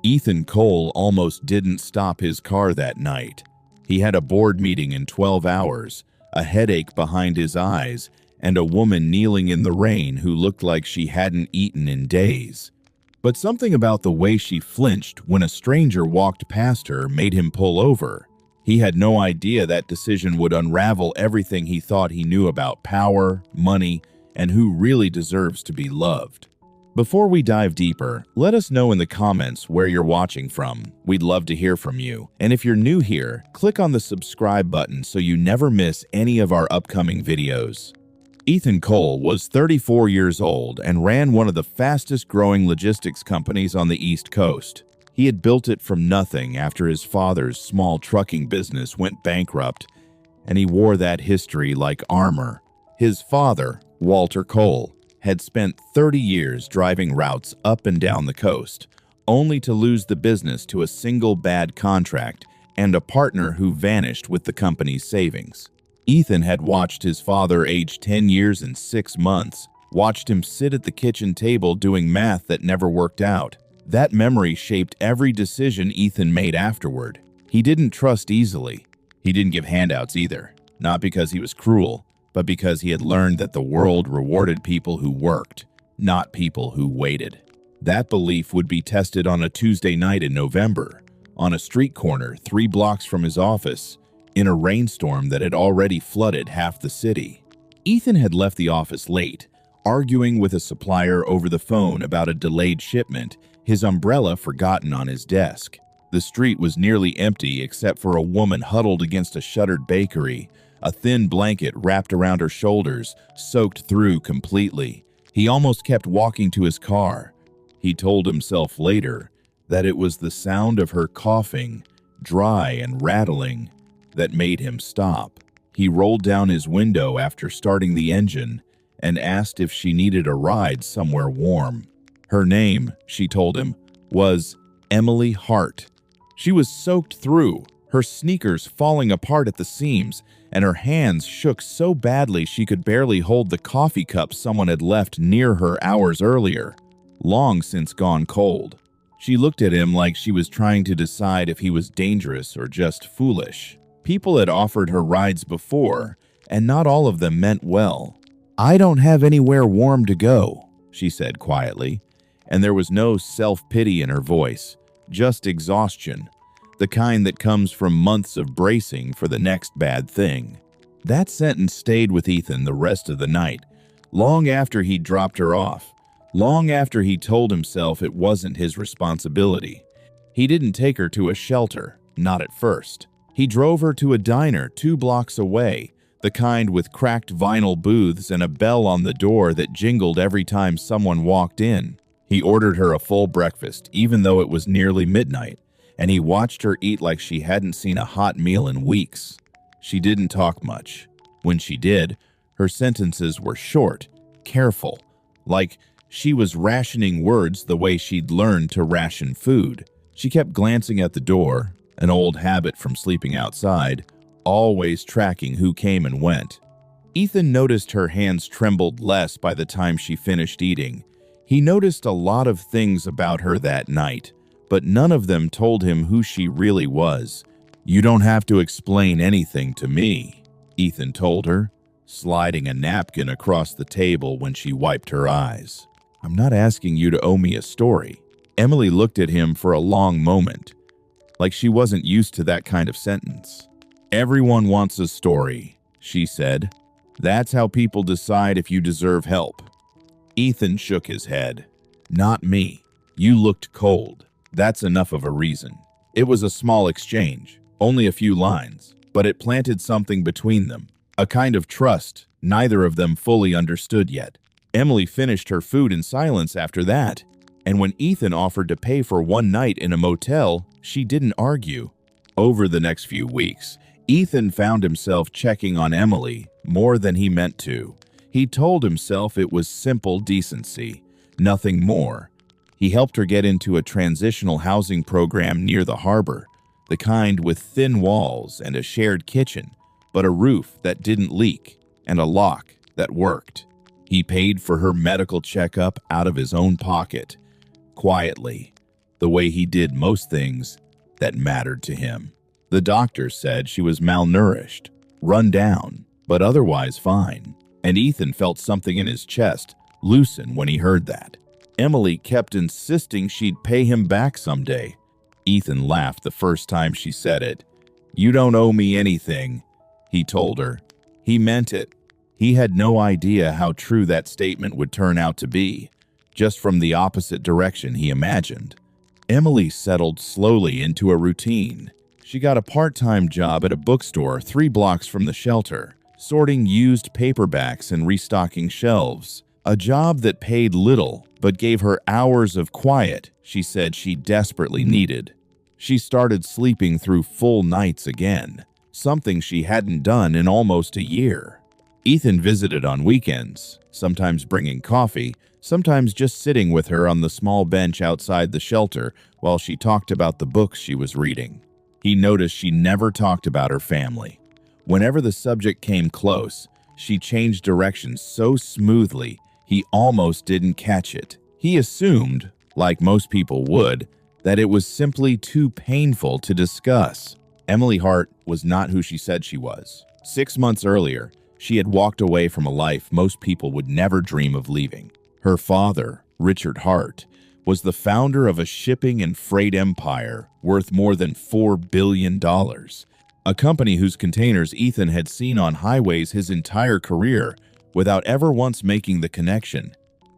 Ethan Cole almost didn't stop his car that night. He had a board meeting in 12 hours, a headache behind his eyes, and a woman kneeling in the rain who looked like she hadn't eaten in days. But something about the way she flinched when a stranger walked past her made him pull over. He had no idea that decision would unravel everything he thought he knew about power, money, and who really deserves to be loved. Before we dive deeper, let us know in the comments where you're watching from. We'd love to hear from you. And if you're new here, click on the subscribe button so you never miss any of our upcoming videos. Ethan Cole was 34 years old and ran one of the fastest-growing logistics companies on the East Coast. He had built it from nothing after his father's small trucking business went bankrupt, and he wore that history like armor. His father, Walter Cole, had spent 30 years driving routes up and down the coast, only to lose the business to a single bad contract and a partner who vanished with the company's savings. Ethan had watched his father age 10 years and 6 months, watched him sit at the kitchen table doing math that never worked out. That memory shaped every decision Ethan made afterward. He didn't trust easily. He didn't give handouts either, not because he was cruel, but because he had learned that the world rewarded people who worked, not people who waited. That belief would be tested on a Tuesday night in November, on a street corner 3 blocks from his office, in a rainstorm that had already flooded half the city. Ethan had left the office late, arguing with a supplier over the phone about a delayed shipment, his umbrella forgotten on his desk. The street was nearly empty except for a woman huddled against a shuttered bakery, a thin blanket wrapped around her shoulders, soaked through completely. He almost kept walking to his car. He told himself later that it was the sound of her coughing, dry and rattling, that made him stop. He rolled down his window after starting the engine and asked if she needed a ride somewhere warm. Her name, she told him, was Emily Hart. She was soaked through, her sneakers falling apart at the seams, and her hands shook so badly she could barely hold the coffee cup someone had left near her hours earlier, long since gone cold. She looked at him like she was trying to decide if he was dangerous or just foolish. People had offered her rides before, and not all of them meant well. "I don't have anywhere warm to go," she said quietly, and there was no self-pity in her voice, just exhaustion, the kind that comes from months of bracing for the next bad thing. That sentence stayed with Ethan the rest of the night, long after he'd dropped her off, long after he told himself it wasn't his responsibility. He didn't take her to a shelter, not at first. He drove her to a diner 2 blocks away, the kind with cracked vinyl booths and a bell on the door that jingled every time someone walked in. He ordered her a full breakfast, even though it was nearly midnight, and he watched her eat like she hadn't seen a hot meal in weeks. She didn't talk much. When she did, her sentences were short, careful, like she was rationing words the way she'd learned to ration food. She kept glancing at the door, an old habit from sleeping outside, always tracking who came and went. Ethan noticed her hands trembled less by the time she finished eating. He noticed a lot of things about her that night, but none of them told him who she really was. "You don't have to explain anything to me," Ethan told her, sliding a napkin across the table when she wiped her eyes. "I'm not asking you to owe me a story." Emily looked at him for a long moment, like she wasn't used to that kind of sentence. "Everyone wants a story," she said. "That's how people decide if you deserve help." Ethan shook his head. "Not me. You looked cold. That's enough of a reason." It was a small exchange, only a few lines, but it planted something between them, a kind of trust neither of them fully understood yet. Emily finished her food in silence after that, and when Ethan offered to pay for one night in a motel, she didn't argue. Over the next few weeks, Ethan found himself checking on Emily more than he meant to. He told himself it was simple decency, nothing more. He helped her get into a transitional housing program near the harbor, the kind with thin walls and a shared kitchen, but a roof that didn't leak and a lock that worked. He paid for her medical checkup out of his own pocket, quietly, the way he did most things that mattered to him. The doctors said she was malnourished, run down, but otherwise fine, and Ethan felt something in his chest loosen when he heard that. Emily kept insisting she'd pay him back someday. Ethan laughed the first time she said it. "You don't owe me anything," he told her. He meant it. He had no idea how true that statement would turn out to be, just from the opposite direction he imagined. Emily settled slowly into a routine. She got a part-time job at a bookstore 3 blocks from the shelter, sorting used paperbacks and restocking shelves. A job that paid little, but gave her hours of quiet she said she desperately needed. She started sleeping through full nights again, something she hadn't done in almost a year. Ethan visited on weekends, sometimes bringing coffee, sometimes just sitting with her on the small bench outside the shelter while she talked about the books she was reading. He noticed she never talked about her family. Whenever the subject came close, she changed direction so smoothly he almost didn't catch it. He assumed, like most people would, that it was simply too painful to discuss. Emily Hart was not who she said she was. 6 months earlier, she had walked away from a life most people would never dream of leaving. Her father, Richard Hart, was the founder of a shipping and freight empire worth more than $4 billion, a company whose containers Ethan had seen on highways his entire career without ever once making the connection.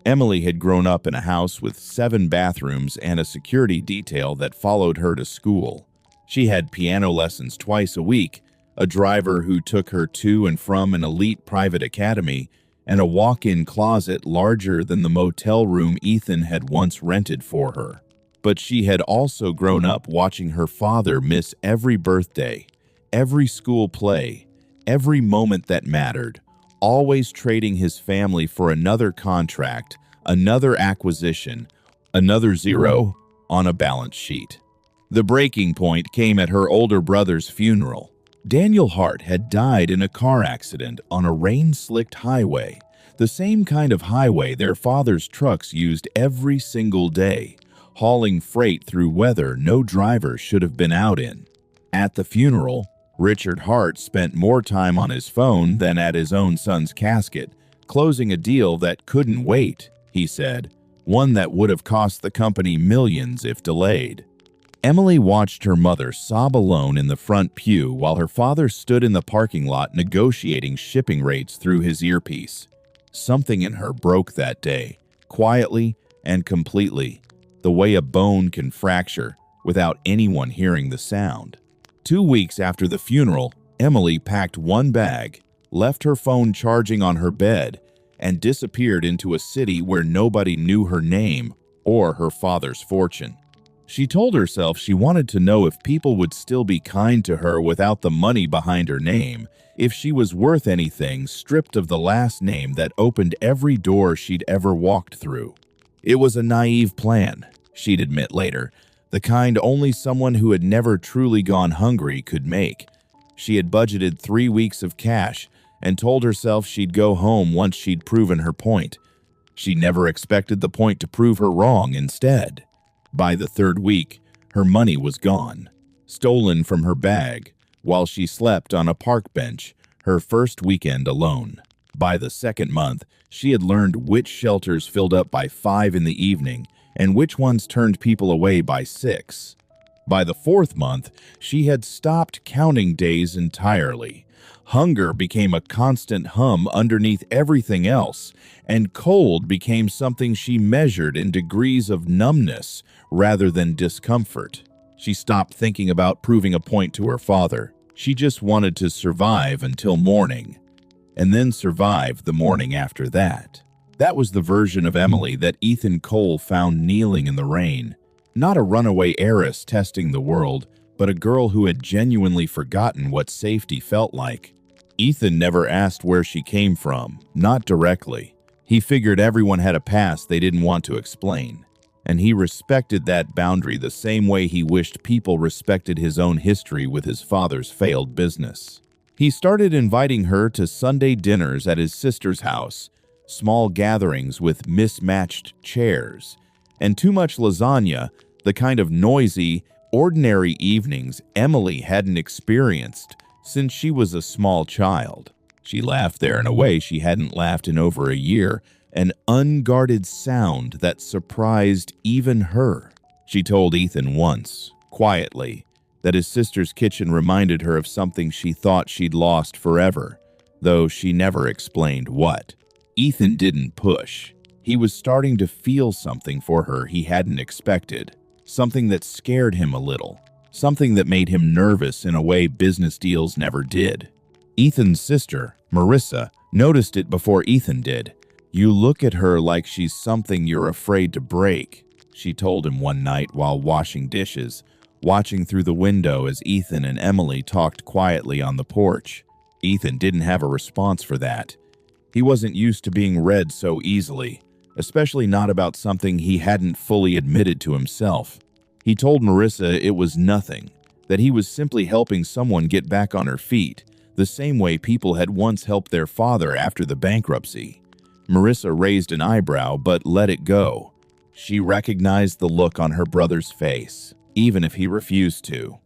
Emily had grown up in a house with 7 bathrooms and a security detail that followed her to school. She had piano lessons twice a week, a driver who took her to and from an elite private academy, and a walk-in closet larger than the motel room Ethan had once rented for her. But she had also grown up watching her father miss every birthday, every school play, every moment that mattered, always trading his family for another contract, another acquisition, another zero on a balance sheet. The breaking point came at her older brother's funeral. Daniel Hart had died in a car accident on a rain-slicked highway, the same kind of highway their father's trucks used every single day, hauling freight through weather no driver should have been out in. At the funeral, Richard Hart spent more time on his phone than at his own son's casket, closing a deal that couldn't wait, he said, one that would have cost the company millions if delayed. Emily watched her mother sob alone in the front pew while her father stood in the parking lot negotiating shipping rates through his earpiece. Something in her broke that day, quietly and completely, the way a bone can fracture without anyone hearing the sound. 2 weeks after the funeral, Emily packed one bag, left her phone charging on her bed, and disappeared into a city where nobody knew her name or her father's fortune. She told herself she wanted to know if people would still be kind to her without the money behind her name, if she was worth anything stripped of the last name that opened every door she'd ever walked through. It was a naive plan, she'd admit later, the kind only someone who had never truly gone hungry could make. She had budgeted 3 weeks of cash and told herself she'd go home once she'd proven her point. She never expected the point to prove her wrong instead. By the 3rd week, her money was gone, stolen from her bag, while she slept on a park bench, her first weekend alone. By the 2nd month, she had learned which shelters filled up by 5 in the evening and which ones turned people away by 6. By the 4th month, she had stopped counting days entirely. Hunger became a constant hum underneath everything else, and cold became something she measured in degrees of numbness rather than discomfort. She stopped thinking about proving a point to her father. She just wanted to survive until morning, and then survive the morning after that. That was the version of Emily that Ethan Cole found kneeling in the rain. Not a runaway heiress testing the world, but a girl who had genuinely forgotten what safety felt like. Ethan never asked where she came from, not directly. He figured everyone had a past they didn't want to explain, and he respected that boundary the same way he wished people respected his own history with his father's failed business. He started inviting her to Sunday dinners at his sister's house, small gatherings with mismatched chairs, and too much lasagna The kind of noisy, ordinary evenings Emily hadn't experienced since she was a small child. She laughed there in a way she hadn't laughed in over a year, an unguarded sound that surprised even her. She told Ethan once, quietly, that his sister's kitchen reminded her of something she thought she'd lost forever, though she never explained what. Ethan didn't push. He was starting to feel something for her he hadn't expected, something that scared him a little, something that made him nervous in a way business deals never did. Ethan's sister, Marissa, noticed it before Ethan did. "You look at her like she's something you're afraid to break," she told him one night while washing dishes, watching through the window as Ethan and Emily talked quietly on the porch. Ethan didn't have a response for that. He wasn't used to being read so easily, especially not about something he hadn't fully admitted to himself. He told Marissa it was nothing, that he was simply helping someone get back on her feet, the same way people had once helped their father after the bankruptcy. Marissa raised an eyebrow but let it go. She recognized the look on her brother's face, even if he refused to.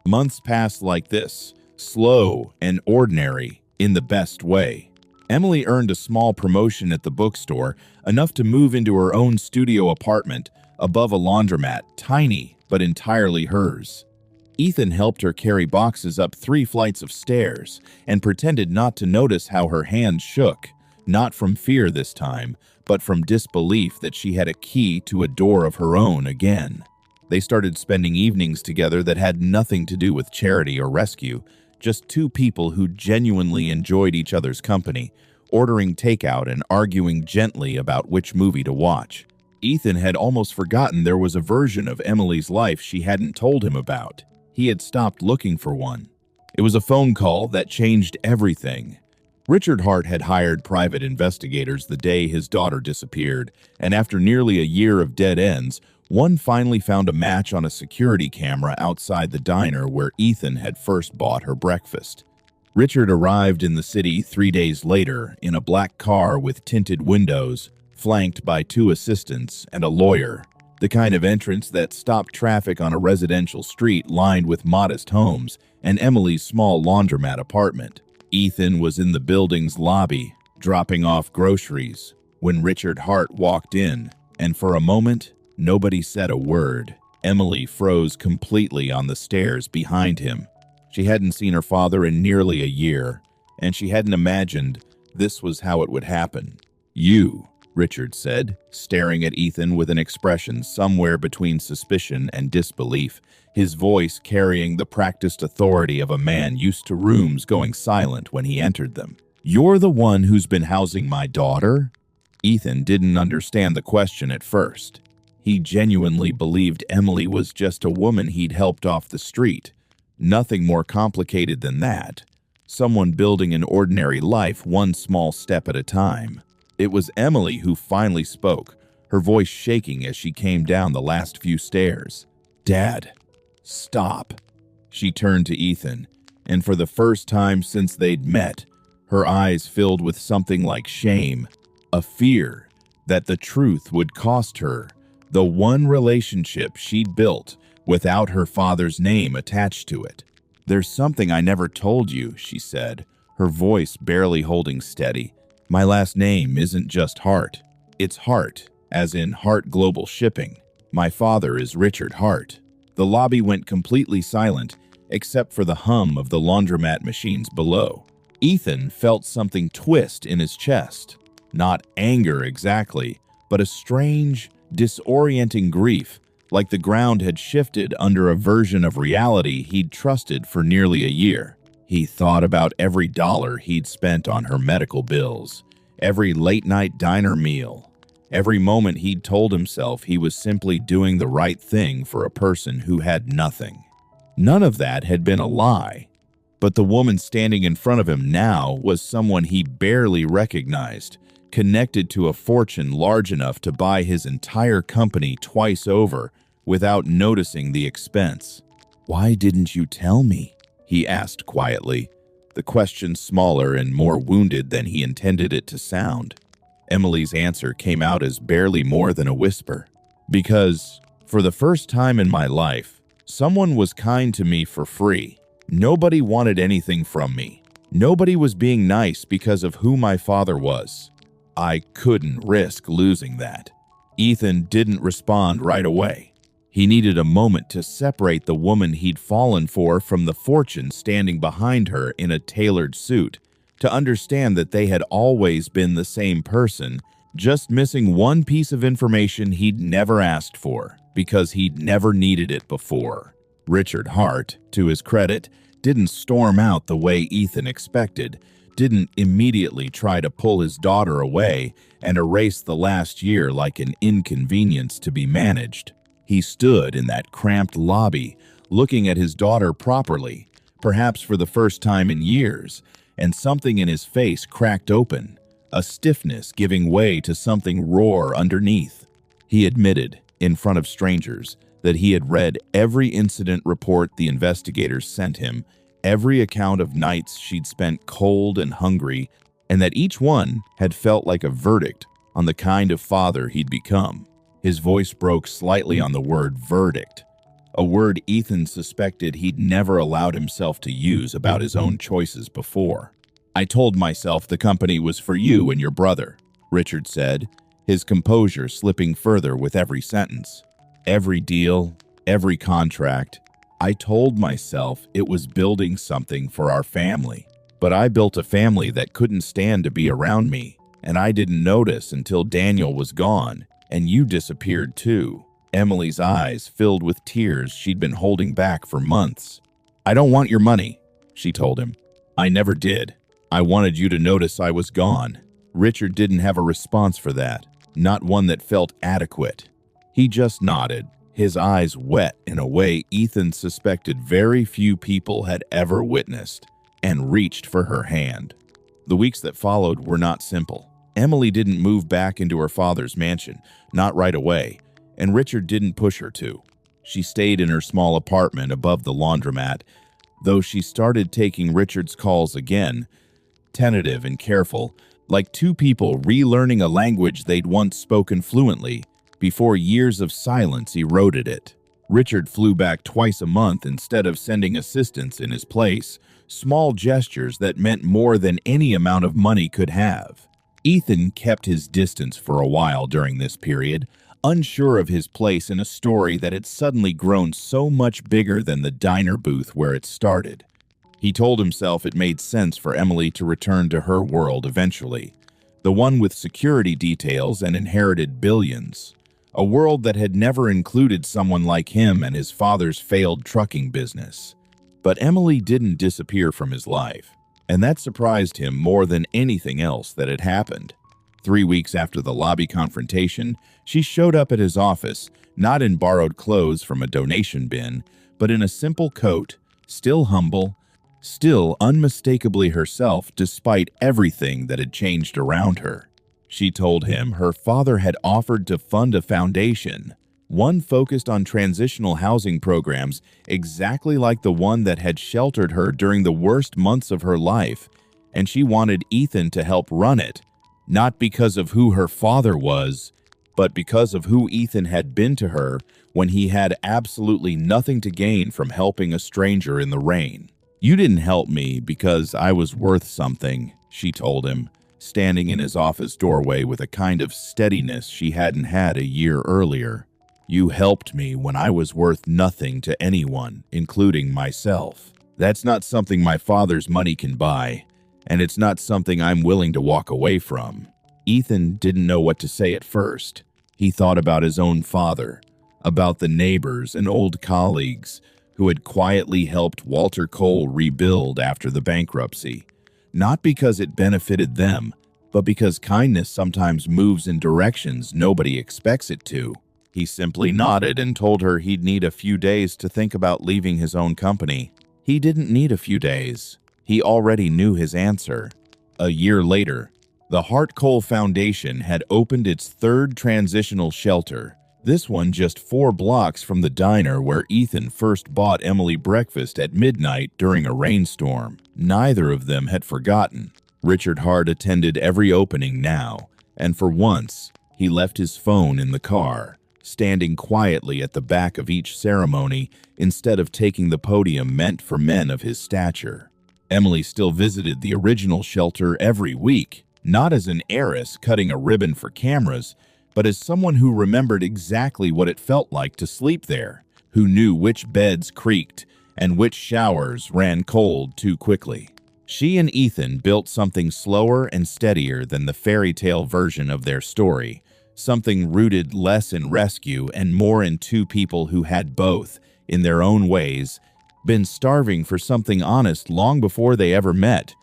Months passed like this, slow and ordinary in the best way. Emily earned a small promotion at the bookstore, enough to move into her own studio apartment above a laundromat, tiny but entirely hers. Ethan helped her carry boxes up 3 flights of stairs and pretended not to notice how her hands shook, not from fear this time, but from disbelief that she had a key to a door of her own again. They started spending evenings together that had nothing to do with charity or rescue, just 2 people who genuinely enjoyed each other's company, ordering takeout and arguing gently about which movie to watch. Ethan had almost forgotten there was a version of Emily's life she hadn't told him about. He had stopped looking for one. It was a phone call that changed everything. Richard Hart had hired private investigators the day his daughter disappeared, and after nearly a year of dead ends, one finally found a match on a security camera outside the diner where Ethan had first bought her breakfast. Richard arrived in the city 3 days later in a black car with tinted windows, flanked by 2 assistants and a lawyer, the kind of entrance that stopped traffic on a residential street lined with modest homes and Emily's small laundromat apartment. Ethan was in the building's lobby, dropping off groceries, when Richard Hart walked in, and for a moment, nobody said a word. Emily froze completely on the stairs behind him. She hadn't seen her father in nearly a year, and she hadn't imagined this was how it would happen. "You," Richard said, staring at Ethan with an expression somewhere between suspicion and disbelief, his voice carrying the practiced authority of a man used to rooms going silent when he entered them. "You're the one who's been housing my daughter?" Ethan didn't understand the question at first. He genuinely believed Emily was just a woman he'd helped off the street. Nothing more complicated than that. Someone building an ordinary life one small step at a time. It was Emily who finally spoke, her voice shaking as she came down the last few stairs. "Dad, stop." She turned to Ethan, and for the first time since they'd met, her eyes filled with something like shame, a fear that the truth would cost her the one relationship she'd built without her father's name attached to it. "There's something I never told you," she said, her voice barely holding steady. "My last name isn't just Hart. It's Hart, as in Hart Global Shipping. My father is Richard Hart." The lobby went completely silent, except for the hum of the laundromat machines below. Ethan felt something twist in his chest. Not anger exactly, but a strange, disorienting grief, like the ground had shifted under a version of reality he'd trusted for nearly a year. He thought about every dollar he'd spent on her medical bills, every late-night diner meal, every moment he'd told himself he was simply doing the right thing for a person who had nothing. None of that had been a lie, but the woman standing in front of him now was someone he barely recognized, connected to a fortune large enough to buy his entire company twice over without noticing the expense. "Why didn't you tell me?" he asked quietly, the question smaller and more wounded than he intended it to sound. Emily's answer came out as barely more than a whisper. "Because, For the first time in my life, someone was kind to me for free. Nobody wanted anything from me. Nobody was being nice because of who my father was. I couldn't risk losing that. Ethan didn't respond right away. He needed a moment to separate the woman he'd fallen for from the fortune standing behind her in a tailored suit, to understand that they had always been the same person, just missing one piece of information he'd never asked for because he'd never needed it before. Richard Hart, to his credit, didn't storm out the way Ethan expected, didn't immediately try to pull his daughter away and erase the last year like an inconvenience to be managed. He stood in that cramped lobby, looking at his daughter properly, perhaps for the first time in years, and something in his face cracked open, a stiffness giving way to something raw underneath. He admitted, in front of strangers, that he had read every incident report the investigators sent him, every account of nights she'd spent cold and hungry, and that each one had felt like a verdict on the kind of father he'd become. His voice broke slightly on the word verdict, a word Ethan suspected he'd never allowed himself to use about his own choices before. "I told myself the company was for you and your brother," Richard said, his composure slipping further with every sentence. "Every deal, every contract, I told myself it was building something for our family. But I built a family that couldn't stand to be around me, and I didn't notice until Daniel was gone, and you disappeared too." Emily's eyes filled with tears she'd been holding back for months. "I don't want your money," she told him. "I never did. I wanted you to notice I was gone." Richard didn't have a response for that, not one that felt adequate. He just nodded, his eyes wet in a way Ethan suspected very few people had ever witnessed, and reached for her hand. The weeks that followed were not simple. Emily didn't move back into her father's mansion, not right away, and Richard didn't push her to. She stayed in her small apartment above the laundromat, though she started taking Richard's calls again, tentative and careful, like two people relearning a language they'd once spoken fluently, before years of silence eroded it. Richard flew back twice a month instead of sending assistants in his place, small gestures that meant more than any amount of money could have. Ethan kept his distance for a while during this period, unsure of his place in a story that had suddenly grown so much bigger than the diner booth where it started. He told himself it made sense for Emily to return to her world eventually, the one with security details and inherited billions, a world that had never included someone like him and his father's failed trucking business. But Emily didn't disappear from his life, and that surprised him more than anything else that had happened. 3 weeks after the lobby confrontation, she showed up at his office, not in borrowed clothes from a donation bin, but in a simple coat, still humble, still unmistakably herself despite everything that had changed around her. She told him her father had offered to fund a foundation, one focused on transitional housing programs exactly like the one that had sheltered her during the worst months of her life, and she wanted Ethan to help run it, not because of who her father was, but because of who Ethan had been to her when he had absolutely nothing to gain from helping a stranger in the rain. "You didn't help me because I was worth something," she told him, standing in his office doorway with a kind of steadiness she hadn't had a year earlier. "You helped me when I was worth nothing to anyone, including myself. That's not something my father's money can buy, and it's not something I'm willing to walk away from." Ethan didn't know what to say at first. He thought about his own father, about the neighbors and old colleagues who had quietly helped Walter Cole rebuild after the bankruptcy, not because it benefited them, but because kindness sometimes moves in directions nobody expects it to. He simply nodded and told her he'd need a few days to think about leaving his own company. He didn't need a few days. He already knew his answer. A year later, the Hart Cole Foundation had opened its third transitional shelter, this one just 4 blocks from the diner where Ethan first bought Emily breakfast at midnight during a rainstorm. Neither of them had forgotten. Richard Hart attended every opening now, and for once, he left his phone in the car. standing quietly at the back of each ceremony instead of taking the podium meant for men of his stature. Emily still visited the original shelter every week, not as an heiress cutting a ribbon for cameras, but as someone who remembered exactly what it felt like to sleep there, who knew which beds creaked and which showers ran cold too quickly. She and Ethan built something slower and steadier than the fairy tale version of their story, something rooted less in rescue and more in two people who had both, in their own ways, been starving for something honest long before they ever met.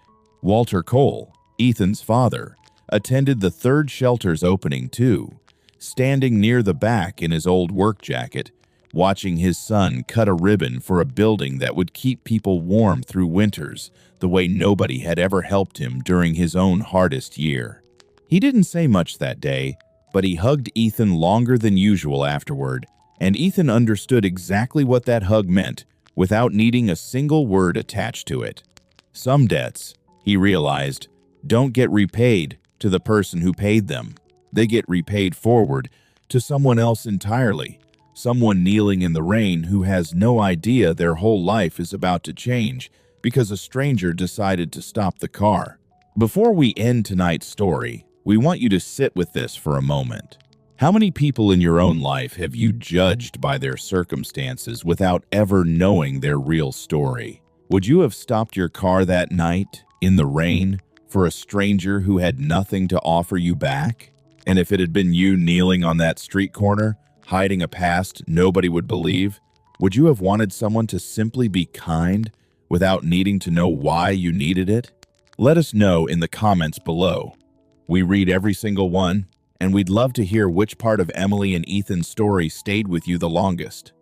Walter Cole, Ethan's father, attended the third shelter's opening too, standing near the back in his old work jacket, watching his son cut a ribbon for a building that would keep people warm through winters the way nobody had ever helped him during his own hardest year. He didn't say much that day, but he hugged Ethan longer than usual afterward, and Ethan understood exactly what that hug meant without needing a single word attached to it. Some debts, he realized, don't get repaid to the person who paid them. They get repaid forward to someone else entirely, someone kneeling in the rain who has no idea their whole life is about to change because a stranger decided to stop the car. Before we end tonight's story, we want you to sit with this for a moment. How many people in your own life have you judged by their circumstances without ever knowing their real story? Would you have stopped your car that night, in the rain, for a stranger who had nothing to offer you back? And if it had been you kneeling on that street corner, hiding a past nobody would believe, would you have wanted someone to simply be kind without needing to know why you needed it? Let us know in the comments below. We read every single one, and we'd love to hear which part of Emily and Ethan's story stayed with you the longest.